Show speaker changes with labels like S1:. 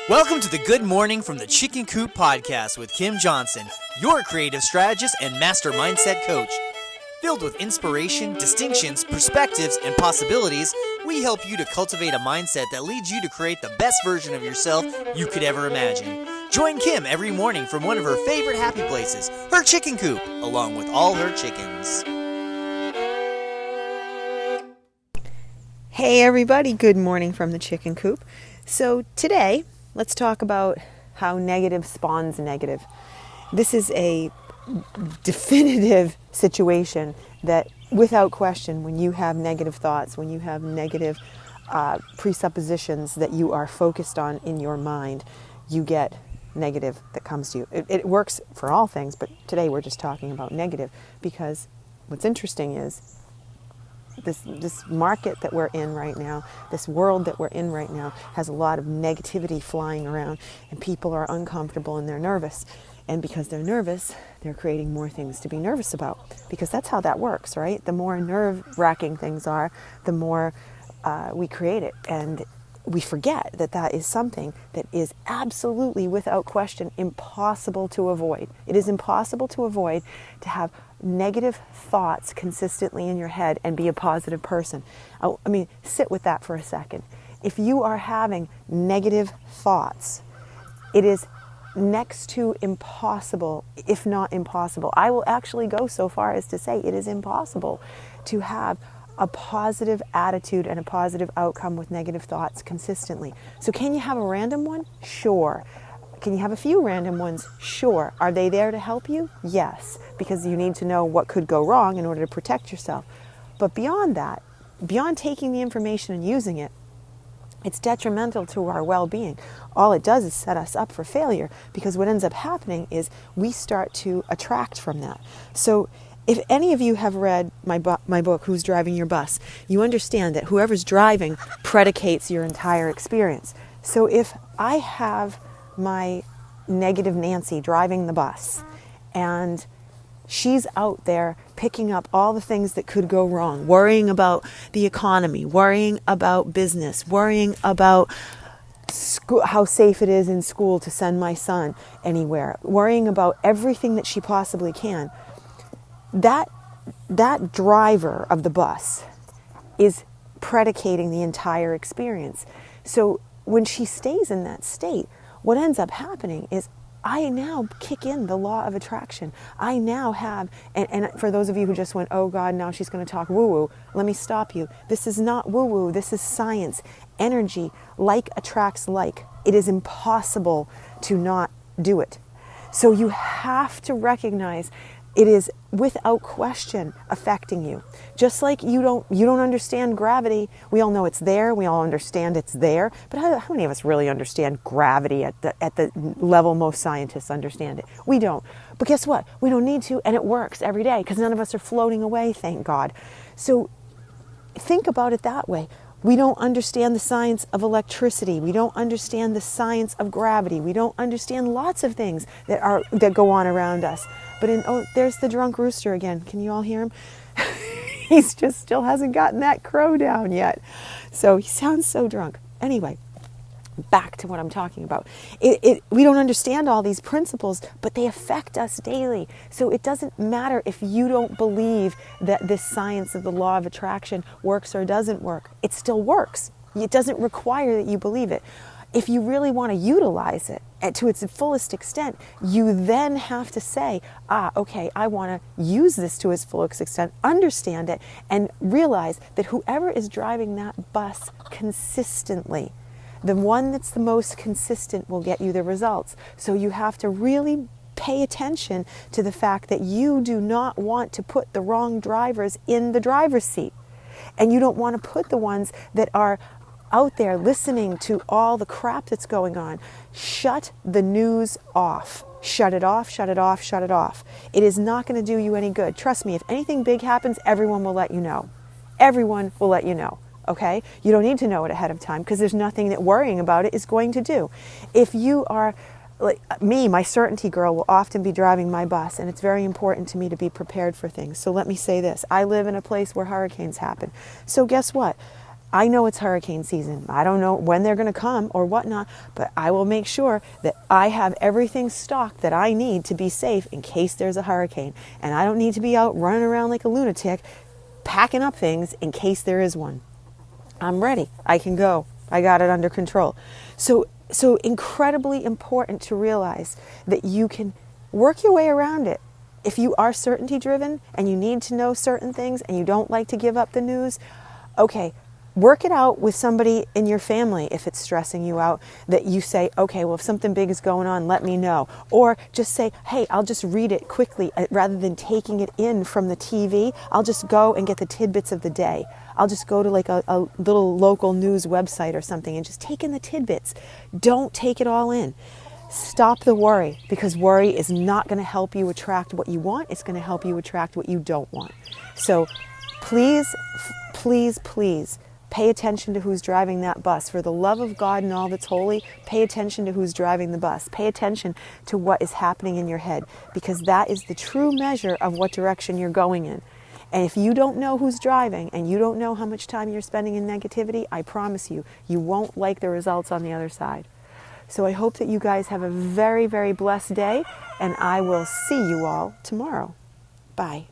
S1: Welcome to the Good Morning from the Chicken Coop podcast with Kim Johnson, your creative strategist and master mindset coach. Filled with inspiration, distinctions, perspectives, and possibilities, we help you to cultivate a mindset that leads you to create the best version of yourself you could ever imagine. Join Kim every morning from one of her favorite happy places, her chicken coop, along with all her chickens.
S2: Hey everybody, good morning from the chicken coop. So today, let's talk about how negative spawns negative. This is a definitive situation that, without question, when you have negative thoughts, when you have negative presuppositions that you are focused on in your mind, you get negative that comes to you. It works for all things, but today we're just talking about negative because what's interesting is this market that we're in right now, this world that we're in right now has a lot of negativity flying around, and people are uncomfortable and they're nervous. And because they're nervous, they're creating more things to be nervous about, because that's how that works, right? The more nerve-wracking things are, the more we create it. And we forget that that is something that is absolutely, without question, impossible to avoid. It is impossible to avoid to have negative thoughts consistently in your head and be a positive person. I mean, sit with that for a second. If you are having negative thoughts, it is next to impossible, if not impossible. I will actually go so far as to say it is impossible to have a positive attitude and a positive outcome with negative thoughts consistently. So can you have a random one? Sure. Can you have a few random ones? Sure. Are they there to help you? Yes, because you need to know what could go wrong in order to protect yourself. But beyond that, beyond taking the information and using it, it's detrimental to our well-being. All it does is set us up for failure, because what ends up happening is we start to attract from that. So if any of you have read my book, Who's Driving Your Bus, you understand that whoever's driving predicates your entire experience. So if I have my negative Nancy driving the bus, and she's out there picking up all the things that could go wrong, worrying about the economy, worrying about business, worrying about how safe it is in school to send my son anywhere, worrying about everything that she possibly can, that driver of the bus is predicating the entire experience. So when she stays in that state, what ends up happening is I now kick in the law of attraction. I now have, and for those of you who just went, oh God, now she's going to talk woo-woo, let me stop you. This is not woo-woo, this is science. Energy, like attracts like. It is impossible to not do it. So you have to recognize it is without question affecting you. Just like you don't understand gravity. We all know it's there. We all understand it's there. But how many of us really understand gravity at the level most scientists understand it? We don't. But guess what? We don't need to, and it works every day because none of us are floating away, thank God. So think about it that way. We don't understand the science of electricity. We don't understand the science of gravity. We don't understand lots of things that go on around us. But there's the drunk rooster again. Can you all hear him? He's just still hasn't gotten that crow down yet. So he sounds so drunk. Anyway, back to what I'm talking about. We don't understand all these principles, but they affect us daily. So it doesn't matter if you don't believe that this science of the law of attraction works or doesn't work. It still works. It doesn't require that you believe it. If you really want to utilize it to its fullest extent, you then have to say, okay, I want to use this to its fullest extent, understand it, and realize that whoever is driving that bus consistently, the one that's the most consistent will get you the results. So you have to really pay attention to the fact that you do not want to put the wrong drivers in the driver's seat. And you don't want to put the ones that are out there listening to all the crap that's going on. Shut the news off. Shut it off, shut it off, shut it off. It is not going to do you any good. Trust me, if anything big happens, everyone will let you know. Everyone will let you know. Okay? You don't need to know it ahead of time because there's nothing that worrying about it is going to do. If you are like me, my certainty girl will often be driving my bus, and it's very important to me to be prepared for things. So let me say this. I live in a place where hurricanes happen. So guess what? I know it's hurricane season. I don't know when they're going to come or whatnot, but I will make sure that I have everything stocked that I need to be safe in case there's a hurricane. And I don't need to be out running around like a lunatic packing up things in case there is one. I'm ready. I can go. I got it under control. So incredibly important to realize that you can work your way around it. If you are certainty driven and you need to know certain things and you don't like to give up the news, okay, work it out with somebody in your family if it's stressing you out, that you say, okay, well, if something big is going on, let me know. Or just say, hey, I'll just read it quickly rather than taking it in from the TV. I'll just go and get the tidbits of the day. I'll just go to like a little local news website or something and just take in the tidbits. Don't take it all in. Stop the worry, because worry is not going to help you attract what you want. It's going to help you attract what you don't want. So please, please, please pay attention to who's driving that bus. For the love of God and all that's holy, pay attention to who's driving the bus. Pay attention to what is happening in your head, because that is the true measure of what direction you're going in. And if you don't know who's driving and you don't know how much time you're spending in negativity, I promise you, you won't like the results on the other side. So I hope that you guys have a very, very blessed day, and I will see you all tomorrow. Bye.